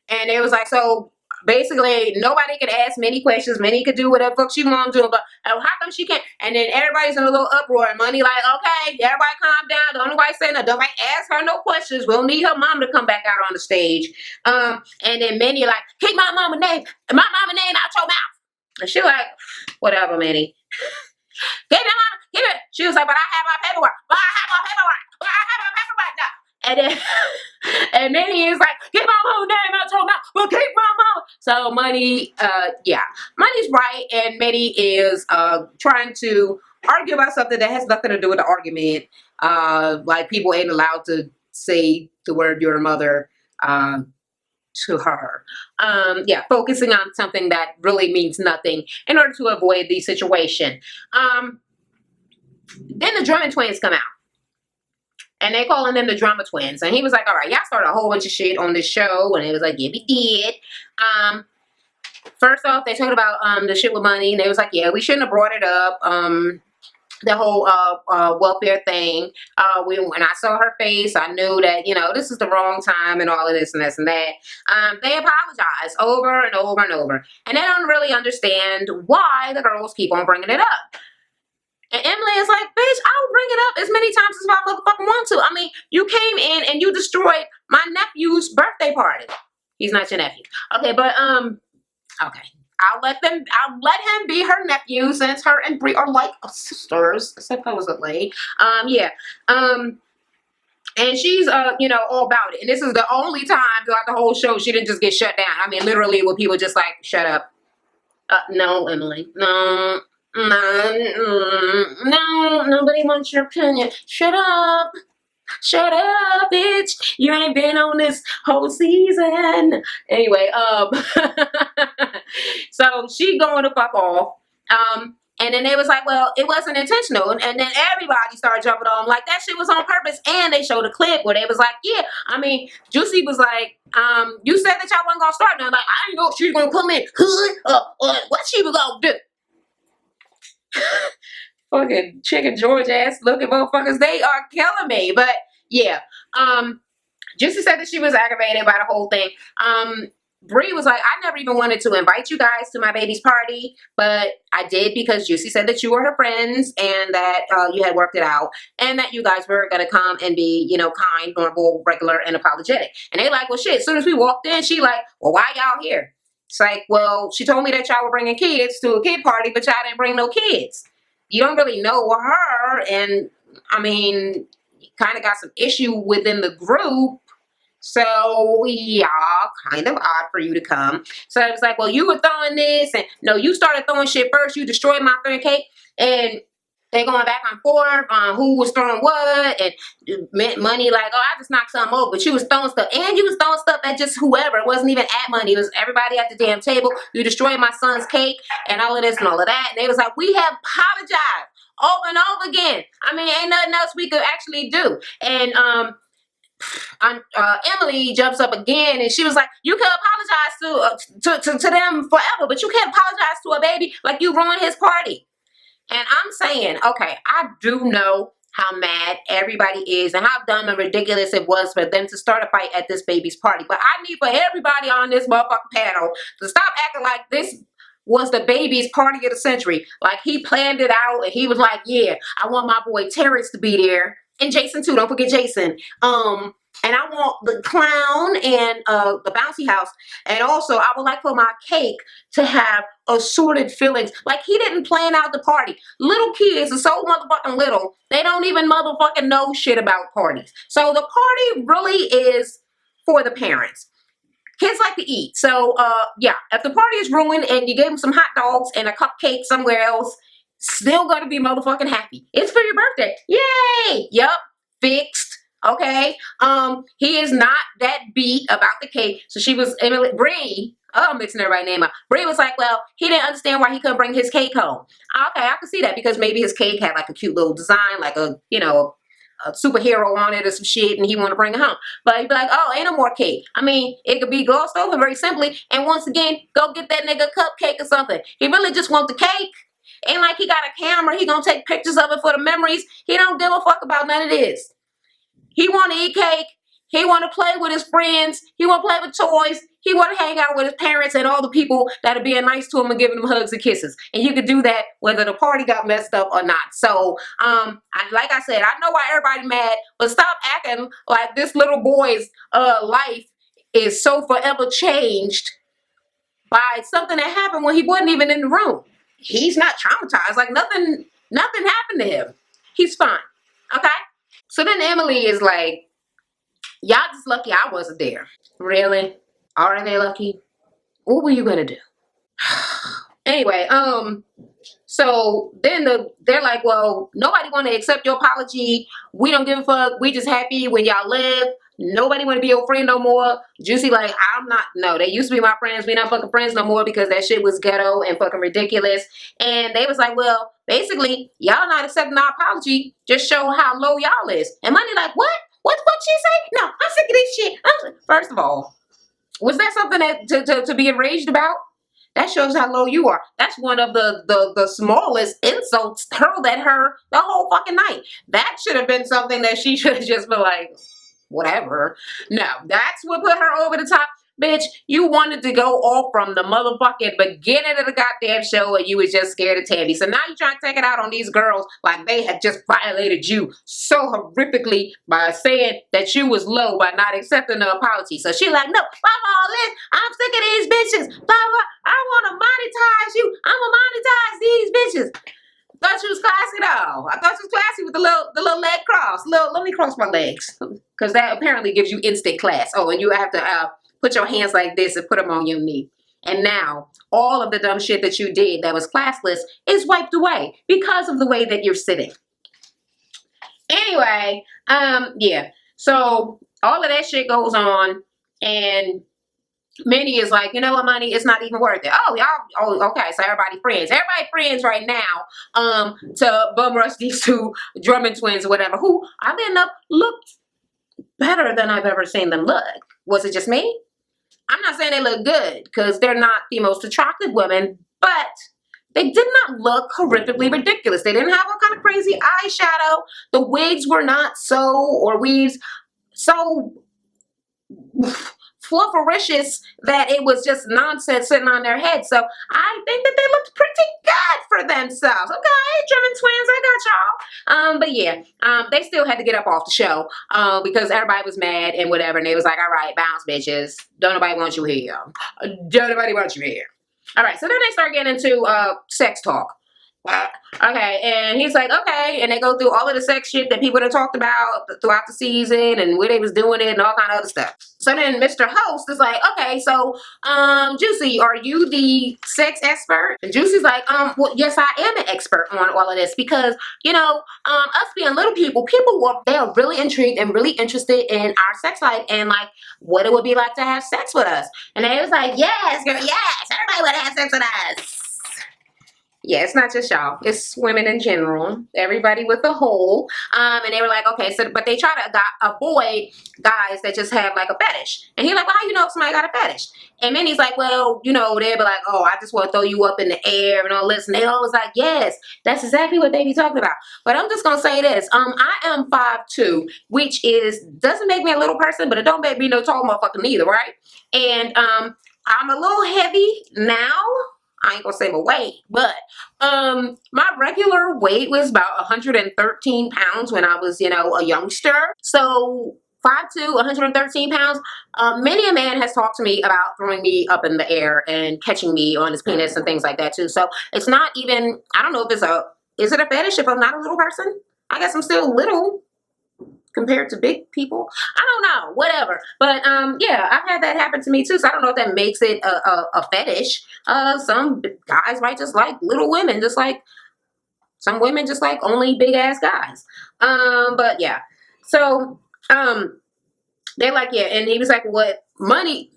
A: it was like, so basically, nobody could ask many questions. Minnie could do whatever fuck she want to do, but how come she can't? And then everybody's in a little uproar. Money like, okay, everybody calm down. Don't nobody say nothing. Don't ask her no questions. We'll need her mom to come back out on the stage. And then Minnie like, keep my mama name out your mouth. And she like, whatever, Minnie. Keep your mama, keep it. She was like, but I have my paperwork. Now. And then and Minnie is like, keep my mama name out your mouth. Well, keep my mama. So Money, yeah, Money's right, and Minnie is trying to argue about something that has nothing to do with the argument. Like, people ain't allowed to say the word your mother to her. Yeah, focusing on something that really means nothing in order to avoid the situation. Then the Drummond twins come out. And they calling them the drama twins. And he was like, all right, y'all started a whole bunch of shit on this show. And it was like, yeah, we did. First off, they talked about the shit with Money. And they was like, yeah, we shouldn't have brought it up. The whole welfare thing. When I saw her face, I knew that, you know, this is the wrong time and all of this and this and that. They apologize over and over and over. And they don't really understand why the girls keep on bringing it up. And Emily is like, bitch, I'll bring it up as many times as I motherfucking want to. I mean, you came in and you destroyed my nephew's birthday party. He's not your nephew. Okay, but, okay. I'll let him be her nephew since her and Brie are like sisters, supposedly. Yeah. And she's, you know, all about it. And this is the only time throughout the whole show she didn't just get shut down. I mean, literally, when people just like, shut up. No, Emily. No. No, nobody wants your opinion. Shut up. Shut up, bitch. You ain't been on this whole season. Anyway, so she going to fuck off. And then they was like, well, it wasn't intentional. And then everybody started jumping on like that shit was on purpose. And they showed a clip where they was like, yeah, I mean, Juicy was like, you said that y'all wasn't gonna start. And I'm like, I didn't know she was gonna come in. What she was gonna do? Fucking chicken George ass looking motherfuckers, they are killing me. But yeah, Juicy said that she was aggravated by the whole thing. Bree was like, I never even wanted to invite you guys to my baby's party, but I did because Juicy said that you were her friends and that you had worked it out and that you guys were going to come and be, you know, kind, normal, regular, and apologetic. And they like, well, shit, as soon as we walked in, she like, well, why y'all here? It's like, well, she told me that y'all were bringing kids to a kid party, but y'all didn't bring no kids. You don't really know her, and I mean, you kind of got some issue within the group. So, yeah, kind of odd for you to come. So it was like, well, you were throwing this, and no, you started throwing shit first. You destroyed my friend cake, and they going back and forth on who was throwing what, and Money like, oh, I just knocked something over, but you was throwing stuff, and you was throwing stuff at just whoever. It wasn't even at Money. It was everybody at the damn table. You destroyed my son's cake, and all of this and all of that. And they was like, we have apologized over and over again. I mean, ain't nothing else we could actually do. And Emily jumps up again and she was like, you can apologize to them forever, but you can't apologize to a baby like you ruined his party. And I'm saying, okay, I do know how mad everybody is and how dumb and ridiculous it was for them to start a fight at this baby's party. But I need for everybody on this motherfucking panel to stop acting like this was the baby's party of the century. Like he planned it out and he was like, yeah, I want my boy Terrence to be there. And Jason too, don't forget Jason. And I want the clown and the bouncy house. And also, I would like for my cake to have assorted fillings. Like, he didn't plan out the party. Little kids are so motherfucking little, they don't even motherfucking know shit about parties. So the party really is for the parents. Kids like to eat. So, yeah, if the party is ruined and you gave them some hot dogs and a cupcake somewhere else, still gonna be motherfucking happy. It's for your birthday. Yay! Yup. Fixed. Okay. He is not that beat about the cake. So she was, Emily, Bree, oh, I'm mixing everybody's name up. Bree was like, well, he didn't understand why he couldn't bring his cake home. Okay, I can see that because maybe his cake had like a cute little design, like a, you know, a superhero on it or some shit, and he want to bring it home. But he'd be like, oh, ain't no more cake. I mean, it could be glossed over very simply. And once again, go get that nigga a cupcake or something. He really just want the cake. Ain't like he got a camera. He gonna take pictures of it for the memories. He don't give a fuck about none of this. He want to eat cake. He want to play with his friends. He want to play with toys. He want to hang out with his parents and all the people that are being nice to him and giving him hugs and kisses. And you could do that whether the party got messed up or not. So, like I said, I know why everybody mad, but stop acting like this little boy's life is so forever changed by something that happened when he wasn't even in the room. He's not traumatized. Like nothing happened to him. He's fine. Okay? So then Emily is like, y'all just lucky I wasn't there. Really? Are they lucky? What were you gonna do? Anyway, so then they're like, well, nobody want to accept your apology. We don't give a fuck. We just happy when y'all live. Nobody want to be your friend no more. Juicy like, no, they used to be my friends. We not fucking friends no more because that shit was ghetto and fucking ridiculous. And they was like, well, basically, y'all not accepting our apology. Just show how low y'all is. And Money like, what? What she say? No, I'm sick of this shit. First of all, was that something that to be enraged about? That shows how low you are. That's one of the smallest insults hurled at her the whole fucking night. That should have been something that she should have just been like, whatever. No, that's what put her over the top. Bitch, you wanted to go off from the motherfucking beginning of the goddamn show and you was just scared of Tammy. So now you're trying to take it out on these girls like they had just violated you so horrifically by saying that you was low by not accepting the apology. So she like, no, fuck all this. I'm sick of these bitches. I want to monetize you. I'm going to monetize these bitches. Thought she was classy though. I thought she was classy with the little leg cross. Let me cross my legs. Because that apparently gives you instant class. Oh, and you have to put your hands like this and put them on your knee. And now, all of the dumb shit that you did that was classless is wiped away because of the way that you're sitting. Anyway, yeah. So all of that shit goes on, and Minnie is like, you know what, money, it's not even worth it. Oh, y'all, oh, okay, so everybody friends. Everybody friends right now, to bum rush these two Drummond twins or whatever, who I ended up looked better than I've ever seen them look. Was it just me? I'm not saying they look good, because they're not the most attractive women, but they did not look horrifically ridiculous. They didn't have all kind of crazy eyeshadow. The wigs were not or weaves so fluffericious that it was just nonsense sitting on their head. So I think that they looked pretty good for themselves. Okay, Drummond twins, I got y'all. But yeah, they still had to get up off the show because everybody was mad and whatever. And they was like, all right, bounce, bitches. Don't nobody want you here. Don't nobody want you here. All right, so then they start getting into sex talk. Okay, and he's like, okay, and they go through all of the sex shit that people have talked about throughout the season and where they was doing it and all kind of other stuff. So then Mr. Host is like, okay, so Juicy, are you the sex expert? And Juicy's like, well, yes, I am an expert on all of this, because you know, us being little people they are really intrigued and really interested in our sex life and like what it would be like to have sex with us. And they was like, yes, girl, yes, everybody would have sex with us. Yeah, it's not just y'all. It's women in general. Everybody with a hole. And they were like, okay, so, but they try to avoid guys that just have like a fetish. And he's like, well, how you know if somebody got a fetish? And Minnie's like, well, you know, they'll be like, oh, I just want to throw you up in the air and all this. And they always like, yes, that's exactly what they be talking about. But I'm just going to say this. I am 5'2", which doesn't make me a little person, but it don't make me no tall motherfucker neither, right? And I'm a little heavy now. I ain't gonna say my weight, but my regular weight was about 113 pounds when I was, you know, a youngster. So 5'2", 113 pounds. Many a man has talked to me about throwing me up in the air and catching me on his penis and things like that too. So it's not even, I don't know if is it a fetish if I'm not a little person? I guess I'm still little compared to big people. I don't know, whatever. But yeah, I've had that happen to me too. So I don't know if that makes it a fetish. Some guys might just like little women, just like some women just like only big ass guys. But yeah. So they're like, yeah, and he was like, what? Money.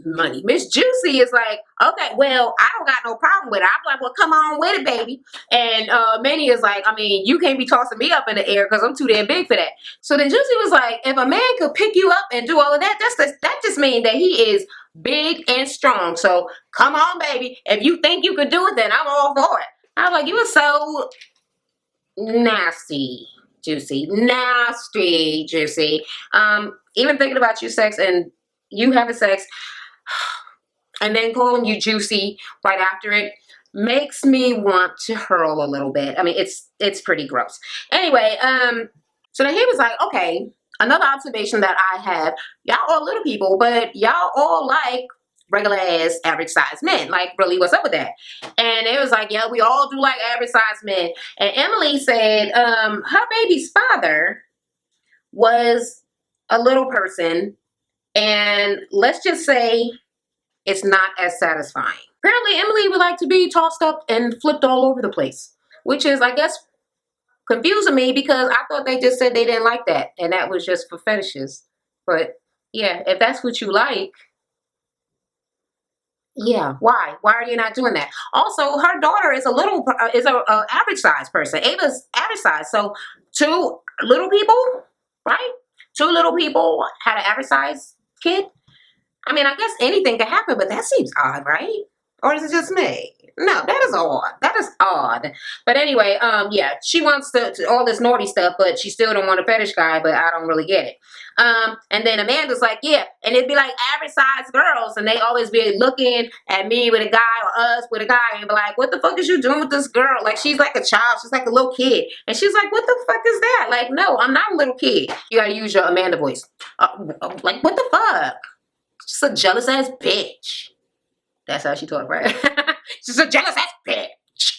A: Miss Juicy is like, okay, well, I don't got no problem with it. I'm like, well, come on with it, baby. And Minnie is like, I mean, you can't be tossing me up in the air because I'm too damn big for that. So then Juicy was like, if a man could pick you up and do all of that, that just means that he is big and strong. So come on, baby. If you think you could do it, then I'm all for it. I was like, you were so nasty, Juicy. Nasty, Juicy. Even thinking about your sex and you having sex and then calling you Juicy right after it makes me want to hurl a little bit. I mean, it's pretty gross. Anyway, so then he was like, okay, another observation that I have, y'all all little people, but y'all all like regular ass average size men. Like, really, what's up with that? And it was like, yeah, we all do like average size men. And Emily said her baby's father was a little person, and let's just say it's not as satisfying. Apparently, Emily would like to be tossed up and flipped all over the place, which is, I guess, confusing me because I thought they just said they didn't like that, and that was just for fetishes. But yeah, if that's what you like, yeah, why? Why are you not doing that? Also, her daughter is a average size person. Ava's average size, so two little people, right? Two little people had an average size kid. I mean, I guess anything could happen, but that seems odd, right? Or is it just me? No, that is odd. That is odd. But anyway, yeah, she wants to all this naughty stuff, but she still don't want a fetish guy, but I don't really get it. And then Amanda's like, yeah, and it'd be like average size girls, and they always be looking at me with a guy or us with a guy and be like, what the fuck is you doing with this girl? Like, she's like a child. She's like a little kid. And she's like, what the fuck is that? Like, no, I'm not a little kid. You gotta use your Amanda voice. Like, what the fuck? Just a jealous ass bitch. That's how she talk, right? She's a jealous ass bitch.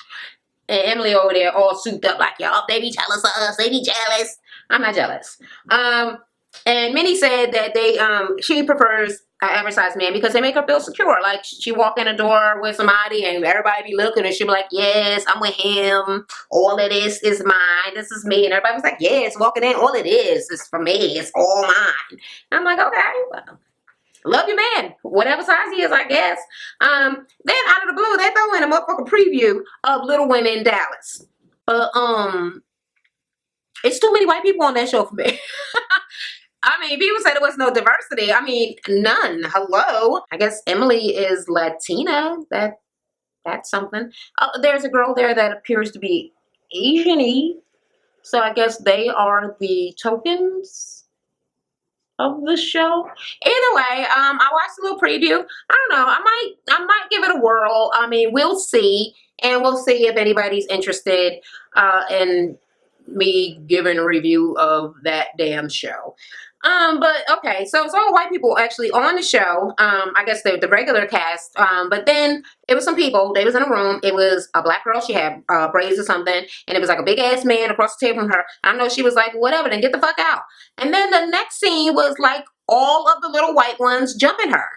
A: And Emily over there all souped up like, y'all, they be jealous of us. They be jealous. I'm not jealous. And Minnie said that she prefers oversized man because they make her feel secure. Like she walk in the door with somebody and everybody be looking and she be like, yes, I'm with him. All of this is mine. This is me. And everybody was like, yes, walking in, all it is for me. It's all mine. And I'm like, okay, well, love your man, whatever size he is, I guess. Then out of the blue, they throw in a motherfucking preview of Little Women in Dallas. But it's too many white people on that show for me. I mean, people said there was no diversity. I mean, none. Hello. I guess Emily is Latina. That's something. There's a girl there that appears to be Asian-y. So I guess they are the tokens of the show. Either way, I watched a little preview. I don't know. I might give it a whirl. I mean, we'll see. And we'll see if anybody's interested in me giving a review of that damn show. But okay, so it's all white people actually on the show. I guess the regular cast. But then it was some people. They was in a room. It was a black girl. She had braids or something, and it was like a big ass man across the table from her. I know she was like, whatever, then get the fuck out. And then the next scene was like all of the little white ones jumping her.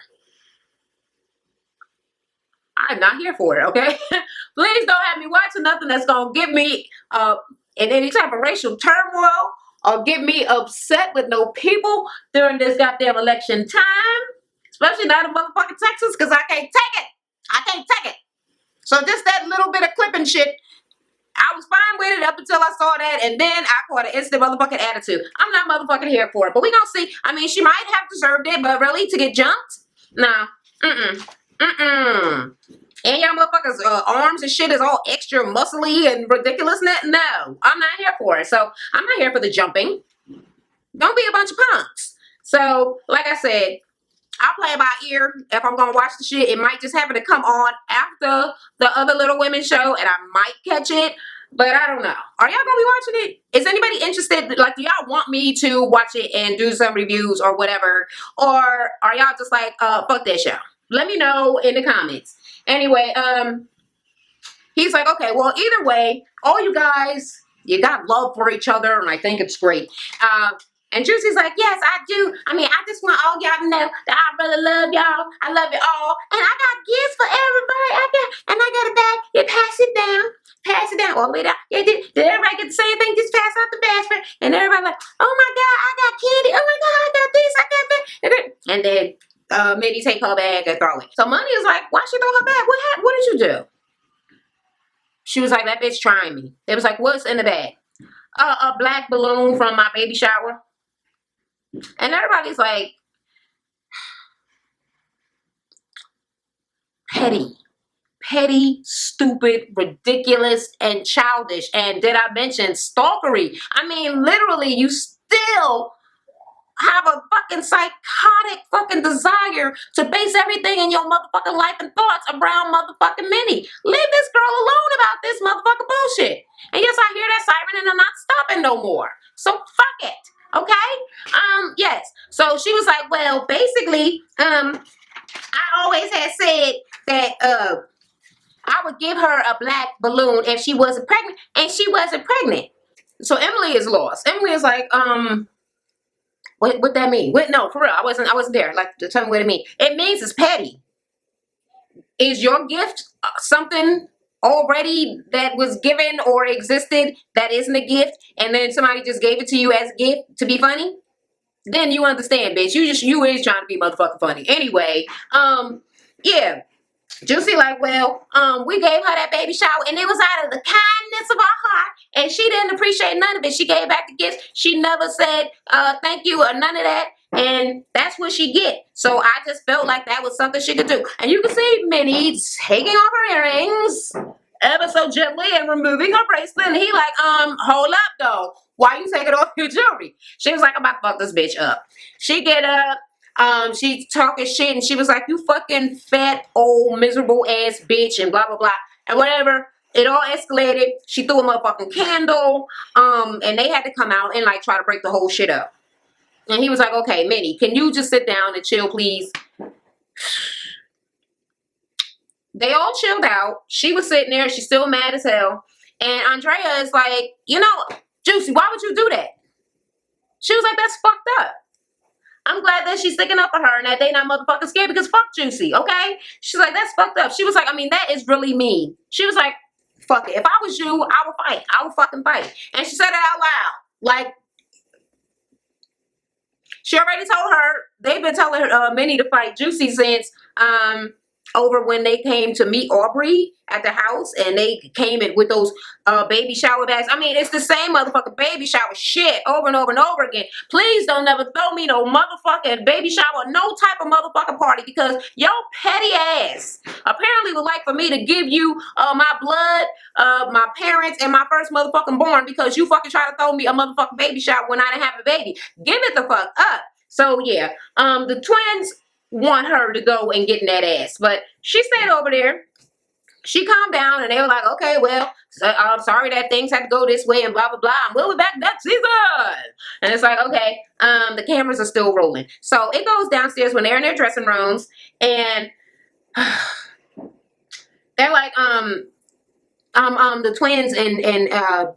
A: I'm not here for it, okay? Please don't have me watching nothing that's gonna get me in any type of racial turmoil or get me upset with no people during this goddamn election time. Especially not in motherfucking Texas, because I can't take it. I can't take it. So just that little bit of clipping shit, I was fine with it up until I saw that, and then I caught an instant motherfucking attitude. I'm not motherfucking here for it, but we gonna see. I mean, she might have deserved it, but really, to get jumped? Nah. And y'all motherfuckers' arms and shit is all extra muscly and ridiculous. No, I'm not here for it. So I'm not here for the jumping. Don't be a bunch of punks. So, like I said, I'll play it by ear. If I'm gonna watch the shit, it might just happen to come on after the other Little Women show, and I might catch it. But I don't know. Are y'all gonna be watching it? Is anybody interested? Like, do y'all want me to watch it and do some reviews or whatever? Or are y'all just like, fuck that show? Let me know in the comments. Anyway, he's like, okay, well, either way, all you guys, you got love for each other, and I think it's great. And Juicy's like, yes, I do. I mean, I just want all y'all to know that I really love y'all. I love you all. And I got gifts for everybody. I got a bag. You pass it down. Pass it down all the way down. Yeah, did everybody get the same thing? Just pass out the basket. And everybody like, oh my God, I got candy. Oh my God, I got this, I got that. And then Minnie take her bag and throw it. So Money is like, why she throw her bag? What happened? What did you do? She was like, that bitch trying me. It was like, what's in the bag? A black balloon from my baby shower. And everybody's like, petty, stupid, ridiculous, and childish. And did I mention stalkery? I mean, literally, you still have a fucking psychotic fucking desire to base everything in your motherfucking life and thoughts around motherfucking Minnie. Leave this girl alone about this motherfucking bullshit. And yes, I hear that siren and I'm not stopping no more. So fuck it. Okay? Yes. So she was like, well, basically, I always had said that, I would give her a black balloon if she wasn't pregnant, and she wasn't pregnant. So Emily is lost. Emily is like, what that mean? No, for real, I wasn't there. Like, tell me what it means. It means it's petty. Is your gift something already that was given or existed that isn't a gift, and then somebody just gave it to you as a gift to be funny? Then you understand, bitch. You is trying to be motherfucking funny. Anyway, yeah. Juicy like, well, we gave her that baby shower, and it was out of the kindness of our heart, and she didn't appreciate none of it. She gave back the gifts. She never said thank you or none of that, and that's what she get. So I just felt like that was something she could do. And you can see Minnie taking off her earrings ever so gently and removing her bracelet, and he like, hold up, though. Why you taking off your jewelry? She was like, I'm about to fuck this bitch up. She get up. She's talking shit, and she was like, you fucking fat, old, miserable ass bitch, and blah, blah, blah, and whatever. It all escalated. She threw a motherfucking candle, and they had to come out and, like, try to break the whole shit up. And he was like, okay, Minnie, can you just sit down and chill, please? They all chilled out. She was sitting there. She's still mad as hell. And Andrea is like, you know, Juicy, why would you do that? She was like, that's fucked up. I'm glad that she's sticking up for her and that they not motherfucking scared because fuck Juicy, okay? She's like, that's fucked up. She was like, I mean, that is really mean. She was like, fuck it. If I was you, I would fight. I would fucking fight. And she said it out loud. Like, she already told her, they've been telling her, Minnie to fight Juicy since, over when they came to meet Aubrey at the house and they came in with those baby shower bags. I mean, it's the same motherfucking baby shower shit over and over and over again. Please don't never throw me no motherfucking baby shower, no type of motherfucking party, because your petty ass apparently would like for me to give you my blood, my parents, and my first motherfucking born because you fucking try to throw me a motherfucking baby shower when I didn't have a baby. Give it the fuck up. So yeah, the twins want her to go and get in that ass, but she stayed over there. She calmed down and they were like, okay, well, I'm sorry that things had to go this way and blah blah blah, and we'll be back next season. And it's like, okay, the cameras are still rolling. So it goes downstairs when they're in their dressing rooms and they're like, the twins and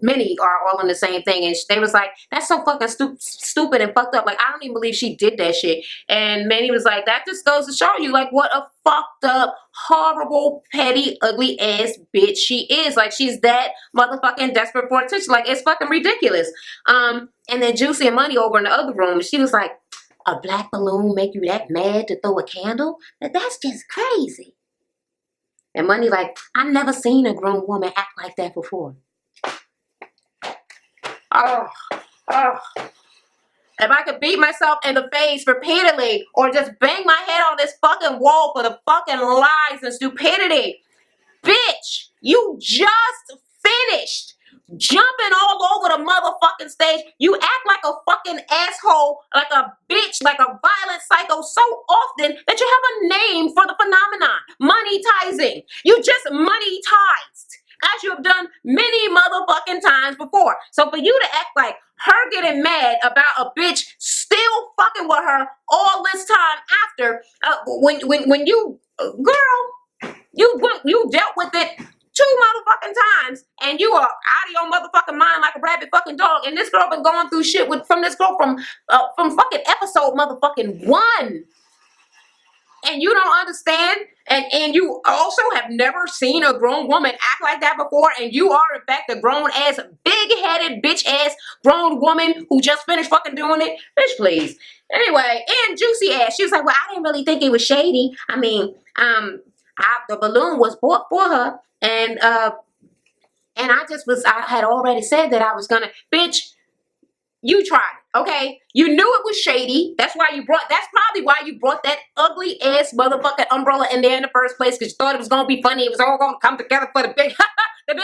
A: Minnie are all in the same thing, and they was like, that's so fucking stupid and fucked up. Like, I don't even believe she did that shit. And Minnie was like, that just goes to show you like what a fucked up, horrible, petty, ugly ass bitch she is. Like, she's that motherfucking desperate for attention. Like, it's fucking ridiculous. And then Juicy and Money over in the other room, she was like, a black balloon make you that mad to throw a candle? That's just crazy. And Money like, I've never seen a grown woman act like that before. Oh. If I could beat myself in the face repeatedly or just bang my head on this fucking wall for the fucking lies and stupidity. Bitch, you just finished jumping all over the motherfucking stage. You act like a fucking asshole, like a bitch, like a violent psycho so often that you have a name for the phenomenon. Monetizing. You just monetized, as you have done many motherfucking times before. So for you to act like her getting mad about a bitch still fucking with her all this time after, when you, girl, you dealt with it 2 motherfucking times, and you are out of your motherfucking mind like a rabid fucking dog. And this girl been going through shit from this girl from fucking episode motherfucking 1. And you don't understand, and you also have never seen a grown woman act like that before, and you are in fact a grown ass, big-headed, bitch-ass grown woman who just finished fucking doing it. Bitch, please. Anyway, and Juicy ass, she was like, well, I didn't really think it was shady. I mean, the balloon was bought for her, and I had already said that I was gonna, bitch, you tried it, okay? You knew it was shady. That's probably why you brought that ugly ass motherfucking umbrella in there in the first place, because you thought it was gonna be funny. It was all gonna come together for the big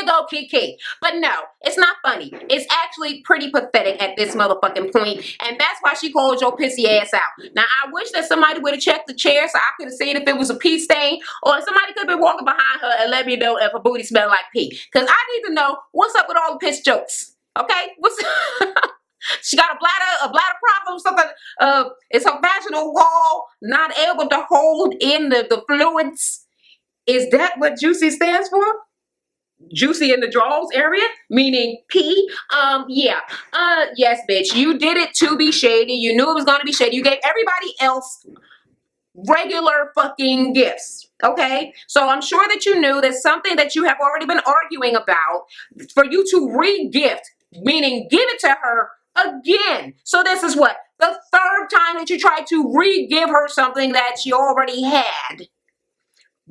A: old Kiki. But no, it's not funny. It's actually pretty pathetic at this motherfucking point, and that's why she called your pissy ass out. Now, I wish that somebody would have checked the chair so I could have seen if it was a pee stain, or somebody could have been walking behind her and let me know if her booty smelled like pee, because I need to know what's up with all the piss jokes, okay? What's she got a bladder problem, something, is her vaginal wall not able to hold in the fluids? Is that what Juicy stands for? Juicy in the drawers area, meaning pee? Yeah. Yes, bitch. You did it to be shady. You knew it was going to be shady. You gave everybody else regular fucking gifts. Okay? So I'm sure that you knew there's something that you have already been arguing about for you to re-gift, meaning give it to her again. So this is what? The 3rd time that you tried to re-give her something that she already had,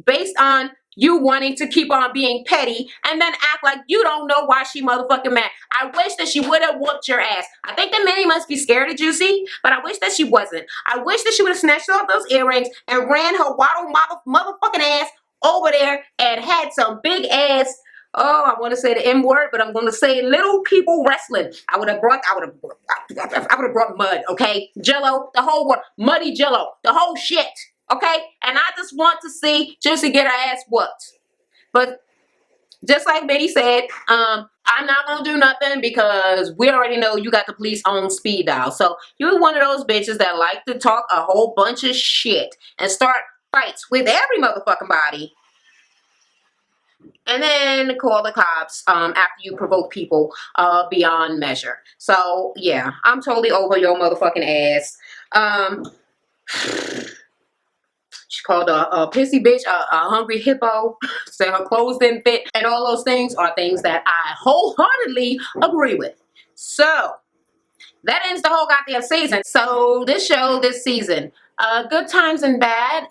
A: based on you wanting to keep on being petty and then act like you don't know why she motherfucking mad. I wish that she would have whooped your ass. I think that Minnie must be scared of Juicy, but I wish that she wasn't. I wish that she would have snatched off those earrings and ran her waddle motherfucking ass over there and had some big ass, oh, I want to say the M word, but I'm going to say little people wrestling. I would have brought mud, okay? Jello, the whole word, muddy Jello, the whole shit. Okay, and I just want to see Juicy get her ass whooped. But just like Betty said, I'm not gonna do nothing because we already know you got the police on speed dial. So you're one of those bitches that like to talk a whole bunch of shit and start fights with every motherfucking body, and then call the cops after you provoke people beyond measure. So yeah, I'm totally over your motherfucking ass. She called a pissy bitch a hungry hippo. Said her clothes didn't fit, and all those things are things that I wholeheartedly agree with. So that ends the whole goddamn season. So this show, this season, good times and bad.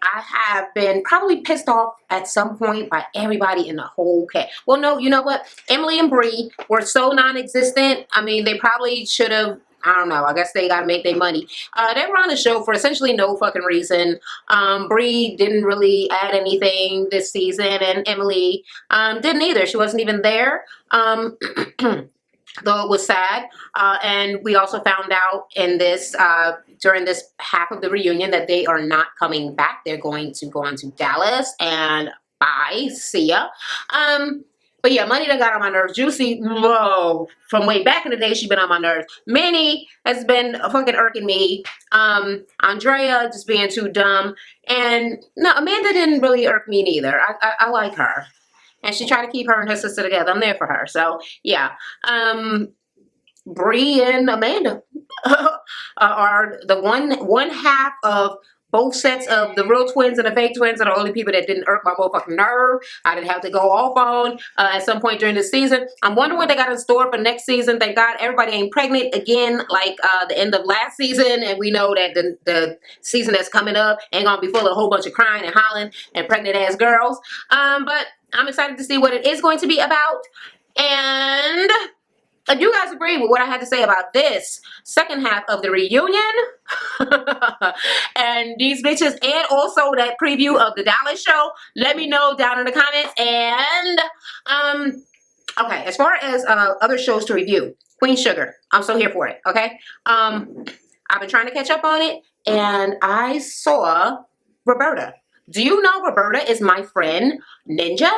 A: I have been probably pissed off at some point by everybody in the whole cast. Well, no, you know what? Emily and Bree were so non-existent. I mean, they probably should have, I don't know, I guess they got to make their money. They were on the show for essentially no fucking reason. Bree didn't really add anything this season, and Emily didn't either. She wasn't even there. Though it was sad. And we also found out in this, during this half of the reunion, that they are not coming back. They're going to go on to Dallas, and bye, see ya. But yeah, Money done got on my nerves. Juicy, whoa, from way back in the day, she's been on my nerves. Minnie has been fucking irking me. Andrea just being too dumb. And no, Amanda didn't really irk me neither. I like her. And she tried to keep her and her sister together. I'm there for her. So, yeah. Bree and Amanda are the one half of both sets of the real twins and the fake twins are the only people that didn't irk my motherfucking nerve. I didn't have to go off on at some point during the season. I'm wondering what they got in store for next season. Thank God everybody ain't pregnant again like the end of last season. And we know that the season that's coming up ain't going to be full of a whole bunch of crying and hollering and pregnant ass girls. But I'm excited to see what it is going to be about. And you guys agree with what I had to say about this second half of the reunion and these bitches, and also that preview of the Dallas show? Let me know down in the comments. And okay, as far as other shows to review, Queen Sugar, I'm still here for it. Okay, I've been trying to catch up on it, and I saw Roberta. Do you know Roberta is my friend Ninja?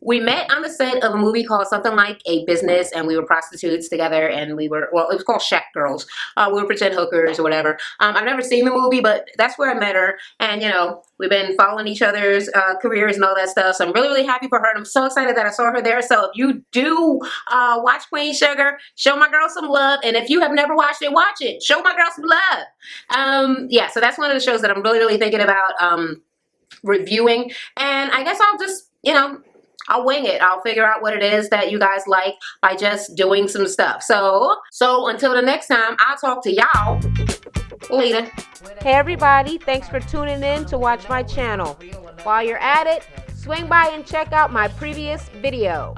A: We met on the set of a movie called something like A Business, and we were prostitutes together, and we were, well, it was called Shack Girls. We were pretend hookers or whatever. I've never seen the movie, but that's where I met her, and, you know, we've been following each other's careers and all that stuff, so I'm really, really happy for her, and I'm so excited that I saw her there. So if you do watch Queen Sugar, show my girl some love, and if you have never watched it, watch it. Show my girl some love. Yeah, so that's one of the shows that I'm really, really thinking about reviewing, and I guess I'll just, you know, I'll wing it. I'll figure out what it is that you guys like by just doing some stuff. So until the next time, I'll talk to y'all later.
B: Hey everybody, thanks for tuning in to watch my channel. While you're at it, swing by and check out my previous video.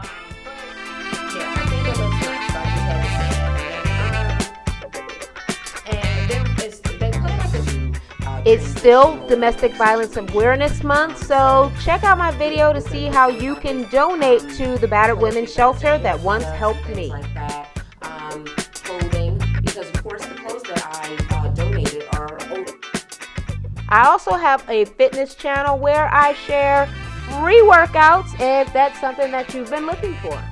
B: It's still Domestic Violence Awareness Month, so check out my video to see how you can donate to the battered women's shelter that once helped me.
A: Like that, clothing, because of course the clothes that I donated are old.
B: I also have a fitness channel where I share free workouts if that's something that you've been looking for.